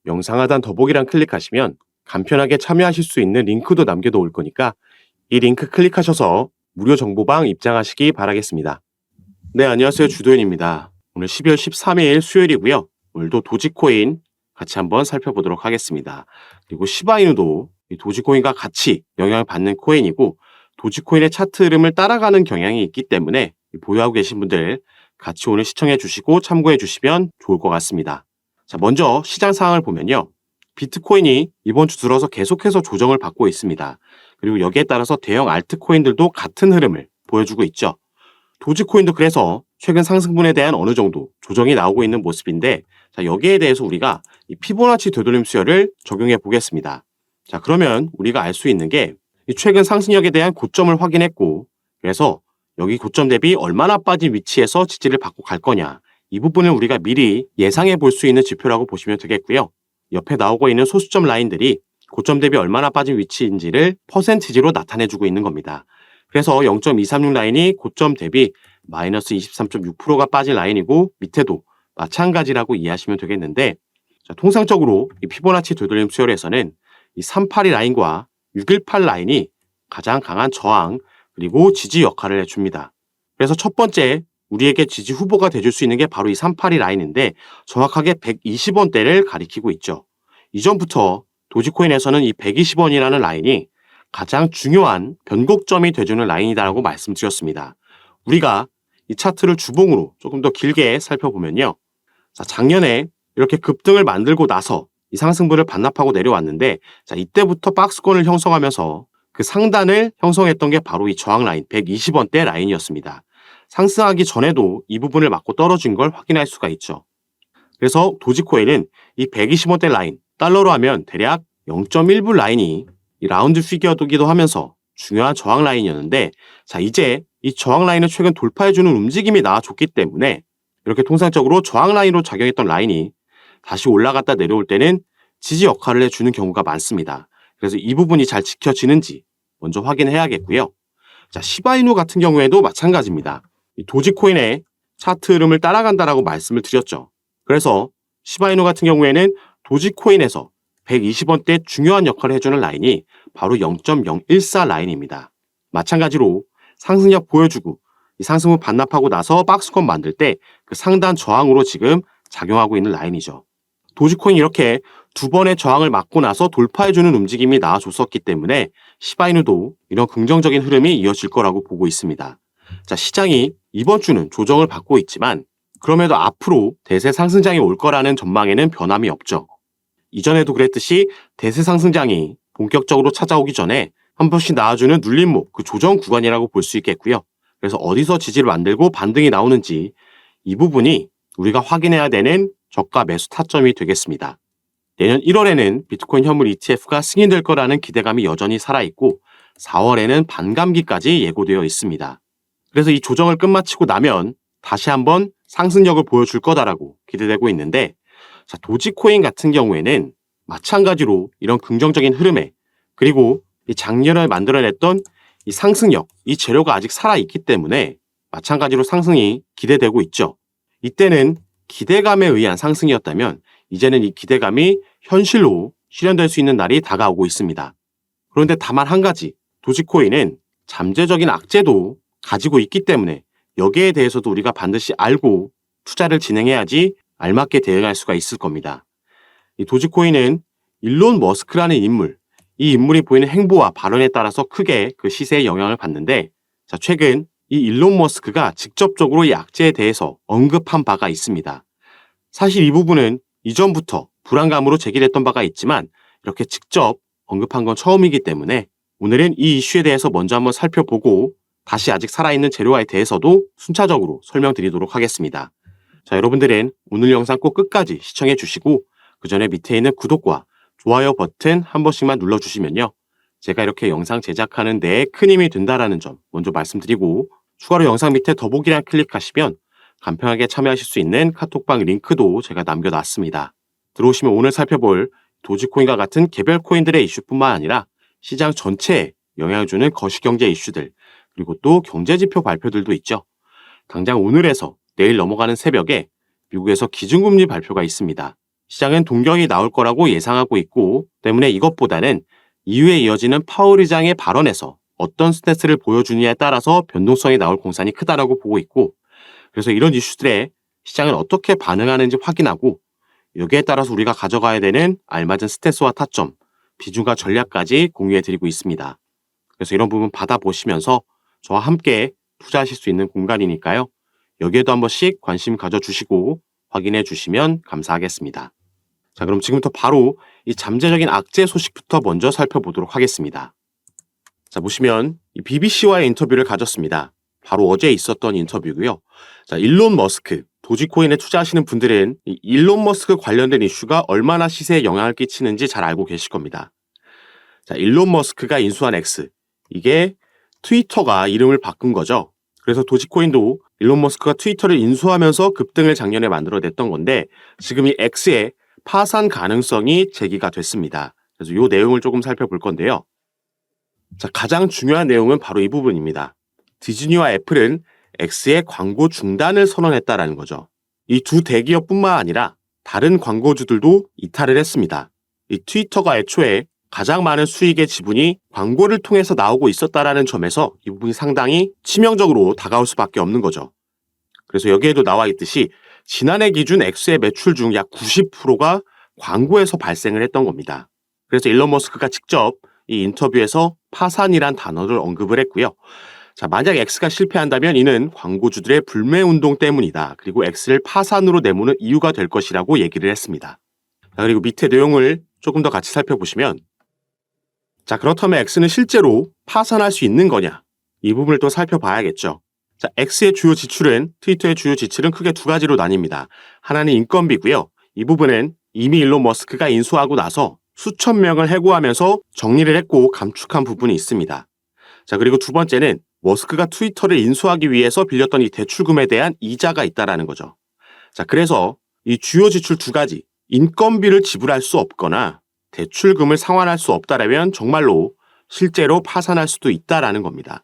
영상 하단 더보기란 클릭하시면 간편하게 참여하실 수 있는 링크도 남겨놓을 거니까 이 링크 클릭하셔서 무료 정보방 입장하시기 바라겠습니다. 네, 안녕하세요. 주도현입니다. 오늘 12월 13일 수요일이고요. 오늘도 도지코인 같이 한번 살펴보도록 하겠습니다. 그리고 시바이누도 이 도지코인과 같이 영향을 받는 코인이고 도지코인의 차트 흐름을 따라가는 경향이 있기 때문에 보유하고 계신 분들 같이 오늘 시청해 주시고 참고해 주시면 좋을 것 같습니다. 자, 먼저 시장 상황을 보면요. 비트코인이 이번 주 들어서 계속해서 조정을 받고 있습니다. 그리고 여기에 따라서 대형 알트코인들도 같은 흐름을 보여주고 있죠. 도지코인도 그래서 최근 상승분에 대한 어느 정도 조정이 나오고 있는 모습인데, 자, 여기에 대해서 우리가 이 피보나치 되돌림 수열을 적용해 보겠습니다. 자, 그러면 우리가 알 수 있는 게 이 최근 상승력에 대한 고점을 확인했고, 그래서 여기 고점 대비 얼마나 빠진 위치에서 지지를 받고 갈 거냐, 이 부분을 우리가 미리 예상해 볼 수 있는 지표라고 보시면 되겠고요. 옆에 나오고 있는 소수점 라인들이 고점 대비 얼마나 빠진 위치인지를 퍼센티지로 나타내주고 있는 겁니다. 그래서 0.236 라인이 고점 대비 마이너스 23.6%가 빠진 라인이고 밑에도 마찬가지라고 이해하시면 되겠는데, 자, 통상적으로 이 피보나치 되돌림 수열에서는 이 382 라인과 618 라인이 가장 강한 저항 그리고 지지 역할을 해줍니다. 그래서 첫 번째 우리에게 지지 후보가 돼줄 수 있는 게 바로 이 382 라인인데 정확하게 120원대를 가리키고 있죠. 이전부터 도지코인에서는 이 120원이라는 라인이 가장 중요한 변곡점이 돼주는 라인이다라고 말씀드렸습니다. 우리가 이 차트를 주봉으로 조금 더 길게 살펴보면요. 자, 작년에 이렇게 급등을 만들고 나서 이 상승분을 반납하고 내려왔는데, 자, 이때부터 박스권을 형성하면서 그 상단을 형성했던 게 바로 이 저항 라인 120원대 라인이었습니다. 상승하기 전에도 이 부분을 맞고 떨어진 걸 확인할 수가 있죠. 그래서 도지코인은 이 120원대 라인, 달러로 하면 대략 0.1분 라인이 이 라운드 피겨이기도 하면서 중요한 저항 라인이었는데, 자, 이제 이 저항 라인을 최근 돌파해주는 움직임이 나와줬기 때문에 이렇게 통상적으로 저항 라인으로 작용했던 라인이 다시 올라갔다 내려올 때는 지지 역할을 해주는 경우가 많습니다. 그래서 이 부분이 잘 지켜지는지 먼저 확인해야겠고요. 자, 시바이누 같은 경우에도 마찬가지입니다. 이 도지코인의 차트 흐름을 따라간다라고 말씀을 드렸죠. 그래서 시바이누 같은 경우에는 도지코인에서 120원대 중요한 역할을 해주는 라인이 바로 0.014 라인입니다. 마찬가지로 상승력 보여주고 이 상승을 반납하고 나서 박스권 만들 때 그 상단 저항으로 지금 작용하고 있는 라인이죠. 도지코인 이렇게 두 번의 저항을 맞고 나서 돌파해주는 움직임이 나와줬었기 때문에 시바이누도 이런 긍정적인 흐름이 이어질 거라고 보고 있습니다. 자, 시장이 이번 주는 조정을 받고 있지만 그럼에도 앞으로 대세 상승장이 올 거라는 전망에는 변함이 없죠. 이전에도 그랬듯이 대세 상승장이 본격적으로 찾아오기 전에 한 번씩 나와주는 눌림목, 그 조정 구간이라고 볼 수 있겠고요. 그래서 어디서 지지를 만들고 반등이 나오는지 이 부분이 우리가 확인해야 되는 저가 매수 타점이 되겠습니다. 내년 1월에는 비트코인 현물 ETF가 승인될 거라는 기대감이 여전히 살아있고 4월에는 반감기까지 예고되어 있습니다. 그래서 이 조정을 끝마치고 나면 다시 한번 상승력을 보여줄 거다라고 기대되고 있는데, 자, 도지코인 같은 경우에는 마찬가지로 이런 긍정적인 흐름에 그리고 이 작년에 만들어냈던 이 상승력, 이 재료가 아직 살아있기 때문에 마찬가지로 상승이 기대되고 있죠. 이때는 기대감에 의한 상승이었다면 이제는 이 기대감이 현실로 실현될 수 있는 날이 다가오고 있습니다. 그런데 다만 한 가지, 도지코인은 잠재적인 악재도 가지고 있기 때문에 여기에 대해서도 우리가 반드시 알고 투자를 진행해야지 알맞게 대응할 수가 있을 겁니다. 이 도지코인은 일론 머스크라는 인물, 이 인물이 보이는 행보와 발언에 따라서 크게 그 시세에 영향을 받는데, 자, 최근 이 일론 머스크가 직접적으로 이 악재에 대해서 언급한 바가 있습니다. 사실 이 부분은 이전부터 불안감으로 제기됐던 바가 있지만 이렇게 직접 언급한 건 처음이기 때문에 오늘은 이 이슈에 대해서 먼저 한번 살펴보고 다시 아직 살아있는 재료화에 대해서도 순차적으로 설명드리도록 하겠습니다. 자, 여러분들은 오늘 영상 꼭 끝까지 시청해 주시고 그 전에 밑에 있는 구독과 좋아요 버튼 한 번씩만 눌러주시면요. 제가 이렇게 영상 제작하는 데 큰 힘이 된다라는 점 먼저 말씀드리고, 추가로 영상 밑에 더보기란 클릭하시면 간편하게 참여하실 수 있는 카톡방 링크도 제가 남겨놨습니다. 들어오시면 오늘 살펴볼 도지코인과 같은 개별 코인들의 이슈뿐만 아니라 시장 전체에 영향을 주는 거시경제 이슈들, 그리고 또 경제지표 발표들도 있죠. 당장 오늘에서 내일 넘어가는 새벽에 미국에서 기준금리 발표가 있습니다. 시장은 동경이 나올 거라고 예상하고 있고 때문에 이것보다는 이후에 이어지는 파월 의장의 발언에서 어떤 스탠스를 보여주느냐에 따라서 변동성이 나올 공산이 크다라고 보고 있고 그래서 이런 이슈들에 시장은 어떻게 반응하는지 확인하고 여기에 따라서 우리가 가져가야 되는 알맞은 스탠스와 타점, 비중과 전략까지 공유해드리고 있습니다. 그래서 이런 부분 받아보시면서 저와 함께 투자하실 수 있는 공간이니까요. 여기에도 한 번씩 관심 가져주시고 확인해 주시면 감사하겠습니다. 자, 그럼 지금부터 바로 이 잠재적인 악재 소식부터 먼저 살펴보도록 하겠습니다. 자, 보시면 이 BBC와의 인터뷰를 가졌습니다. 바로 어제 있었던 인터뷰고요. 자, 일론 머스크, 도지코인에 투자하시는 분들은 이 일론 머스크 관련된 이슈가 얼마나 시세에 영향을 끼치는지 잘 알고 계실 겁니다. 자, 일론 머스크가 인수한 X, 이게 트위터가 이름을 바꾼 거죠. 그래서 도지코인도 일론 머스크가 트위터를 인수하면서 급등을 작년에 만들어냈던 건데 지금 이 X의 파산 가능성이 제기가 됐습니다. 그래서 이 내용을 조금 살펴볼 건데요. 자, 가장 중요한 내용은 바로 이 부분입니다. 디즈니와 애플은 X의 광고 중단을 선언했다라는 거죠. 이 두 대기업뿐만 아니라 다른 광고주들도 이탈을 했습니다. 이 트위터가 애초에 가장 많은 수익의 지분이 광고를 통해서 나오고 있었다라는 점에서 이 부분이 상당히 치명적으로 다가올 수밖에 없는 거죠. 그래서 여기에도 나와 있듯이 지난해 기준 X의 매출 중 약 90%가 광고에서 발생을 했던 겁니다. 그래서 일론 머스크가 직접 이 인터뷰에서 파산이란 단어를 언급을 했고요. 자, 만약 X가 실패한다면 이는 광고주들의 불매운동 때문이다. 그리고 X를 파산으로 내모는 이유가 될 것이라고 얘기를 했습니다. 자, 그리고 밑에 내용을 조금 더 같이 살펴보시면 자, 그렇다면 X는 실제로 파산할 수 있는 거냐? 이 부분을 또 살펴봐야겠죠. 자, X의 주요 지출은 트위터의 주요 지출은 크게 두 가지로 나뉩니다. 하나는 인건비고요. 이 부분은 이미 일론 머스크가 인수하고 나서 수천 명을 해고하면서 정리를 했고 감축한 부분이 있습니다. 자, 그리고 두 번째는 머스크가 트위터를 인수하기 위해서 빌렸던 이 대출금에 대한 이자가 있다라는 거죠. 자, 그래서 이 주요 지출 두 가지, 인건비를 지불할 수 없거나 대출금을 상환할 수 없다라면 정말로 실제로 파산할 수도 있다라는 겁니다.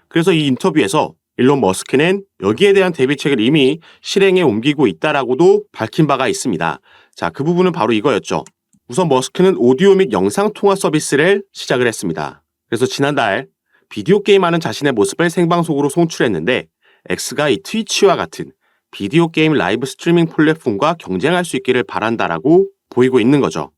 그래서 이 인터뷰에서 일론 머스크는 여기에 대한 대비책을 이미 실행에 옮기고 있다라고도 밝힌 바가 있습니다. 자, 그 부분은 바로 이거였죠. 우선 머스크는 오디오 및 영상 통화 서비스를 시작을 했습니다. 그래서 지난달 비디오 게임하는 자신의 모습을 생방송으로 송출했는데 X가 이 트위치와 같은 비디오 게임 라이브 스트리밍 플랫폼과 경쟁할 수 있기를 바란다라고 보이고 있는 거죠.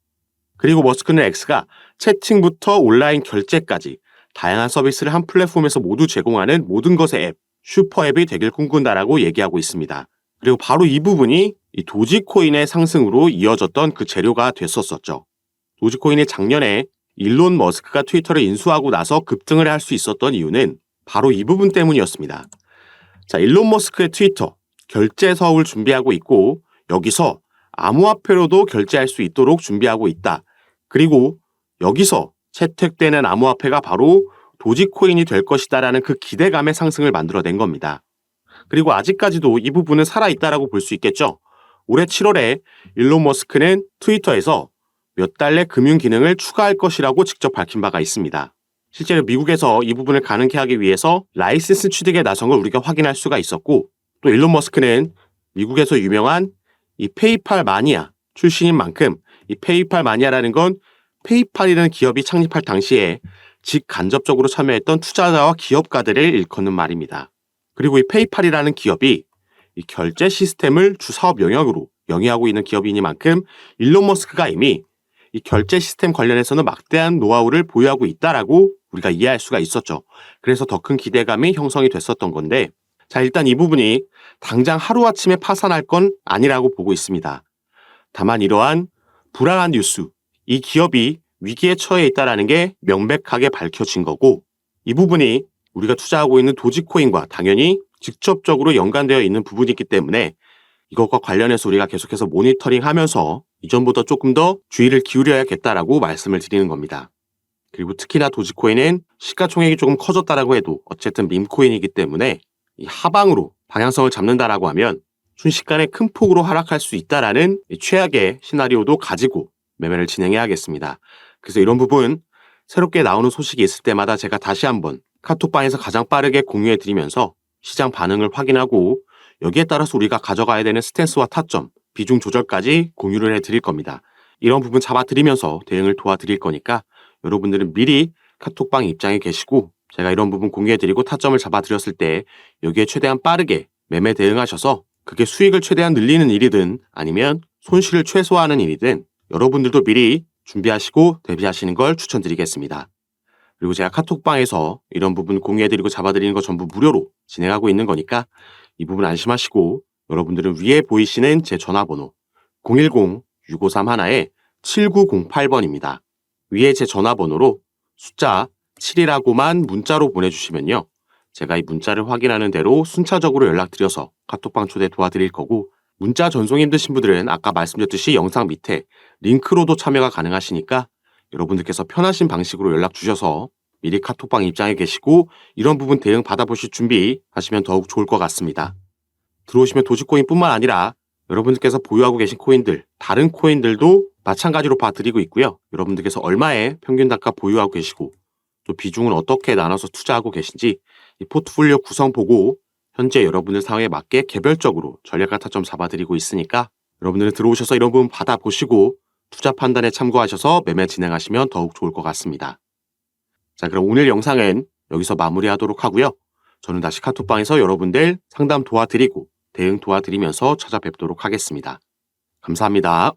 그리고 머스크는 X가 채팅부터 온라인 결제까지 다양한 서비스를 한 플랫폼에서 모두 제공하는 모든 것의 앱, 슈퍼앱이 되길 꿈꾼다라고 얘기하고 있습니다. 그리고 바로 이 부분이 이 도지코인의 상승으로 이어졌던 그 재료가 됐었죠. 도지코인이 작년에 일론 머스크가 트위터를 인수하고 나서 급등을 할 수 있었던 이유는 바로 이 부분 때문이었습니다. 자, 일론 머스크의 트위터, 결제 사업을 준비하고 있고 여기서 암호화폐로도 결제할 수 있도록 준비하고 있다. 그리고 여기서 채택되는 암호화폐가 바로 도지코인이 될 것이다라는 그 기대감의 상승을 만들어낸 겁니다. 그리고 아직까지도 이 부분은 살아있다라고 볼 수 있겠죠. 올해 7월에 일론 머스크는 트위터에서 몇 달 내 금융 기능을 추가할 것이라고 직접 밝힌 바가 있습니다. 실제로 미국에서 이 부분을 가능케 하기 위해서 라이센스 취득에 나선 걸 우리가 확인할 수가 있었고 또 일론 머스크는 미국에서 유명한 이 페이팔 마니아 출신인 만큼 이 페이팔 마니아라는 건 페이팔이라는 기업이 창립할 당시에 직간접적으로 참여했던 투자자와 기업가들을 일컫는 말입니다. 그리고 이 페이팔이라는 기업이 이 결제 시스템을 주 사업 영역으로 영위하고 있는 기업이니만큼 일론 머스크가 이미 이 결제 시스템 관련해서는 막대한 노하우를 보유하고 있다라고 우리가 이해할 수가 있었죠. 그래서 더 큰 기대감이 형성이 됐었던 건데 자, 일단 이 부분이 당장 하루아침에 파산할 건 아니라고 보고 있습니다. 다만 이러한 불안한 뉴스, 이 기업이 위기에 처해 있다는 게 명백하게 밝혀진 거고 이 부분이 우리가 투자하고 있는 도지코인과 당연히 직접적으로 연관되어 있는 부분이기 때문에 이것과 관련해서 우리가 계속해서 모니터링하면서 이전보다 조금 더 주의를 기울여야겠다라고 말씀을 드리는 겁니다. 그리고 특히나 도지코인은 시가총액이 조금 커졌다라고 해도 어쨌든 밈코인이기 때문에 이 하방으로 방향성을 잡는다라고 하면 순식간에 큰 폭으로 하락할 수 있다라는 최악의 시나리오도 가지고 매매를 진행해야겠습니다. 그래서 이런 부분 새롭게 나오는 소식이 있을 때마다 제가 다시 한번 카톡방에서 가장 빠르게 공유해드리면서 시장 반응을 확인하고 여기에 따라서 우리가 가져가야 되는 스탠스와 타점, 비중 조절까지 공유를 해드릴 겁니다. 이런 부분 잡아드리면서 대응을 도와드릴 거니까 여러분들은 미리 카톡방 입장에 계시고 제가 이런 부분 공유해드리고 타점을 잡아드렸을 때 여기에 최대한 빠르게 매매 대응하셔서 그게 수익을 최대한 늘리는 일이든 아니면 손실을 최소화하는 일이든 여러분들도 미리 준비하시고 대비하시는 걸 추천드리겠습니다. 그리고 제가 카톡방에서 이런 부분 공유해드리고 잡아드리는 거 전부 무료로 진행하고 있는 거니까 이 부분 안심하시고 여러분들은 위에 보이시는 제 전화번호 010-6531-7908번입니다. 위에 제 전화번호로 숫자 7이라고만 문자로 보내주시면요. 제가 이 문자를 확인하는 대로 순차적으로 연락드려서 카톡방 초대 도와드릴 거고 문자 전송 힘드신 분들은 아까 말씀드렸듯이 영상 밑에 링크로도 참여가 가능하시니까 여러분들께서 편하신 방식으로 연락 주셔서 미리 카톡방 입장에 계시고 이런 부분 대응 받아보실 준비하시면 더욱 좋을 것 같습니다. 들어오시면 도지코인뿐만 아니라 여러분들께서 보유하고 계신 코인들, 다른 코인들도 마찬가지로 봐드리고 있고요. 여러분들께서 얼마의 평균 단가 보유하고 계시고 또 비중은 어떻게 나눠서 투자하고 계신지 이 포트폴리오 구성 보고 현재 여러분들 상황에 맞게 개별적으로 전략과 타점 잡아드리고 있으니까 여러분들은 들어오셔서 이런 부분 받아보시고 투자 판단에 참고하셔서 매매 진행하시면 더욱 좋을 것 같습니다. 자, 그럼 오늘 영상은 여기서 마무리하도록 하고요. 저는 다시 카톡방에서 여러분들 상담 도와드리고 대응 도와드리면서 찾아뵙도록 하겠습니다. 감사합니다.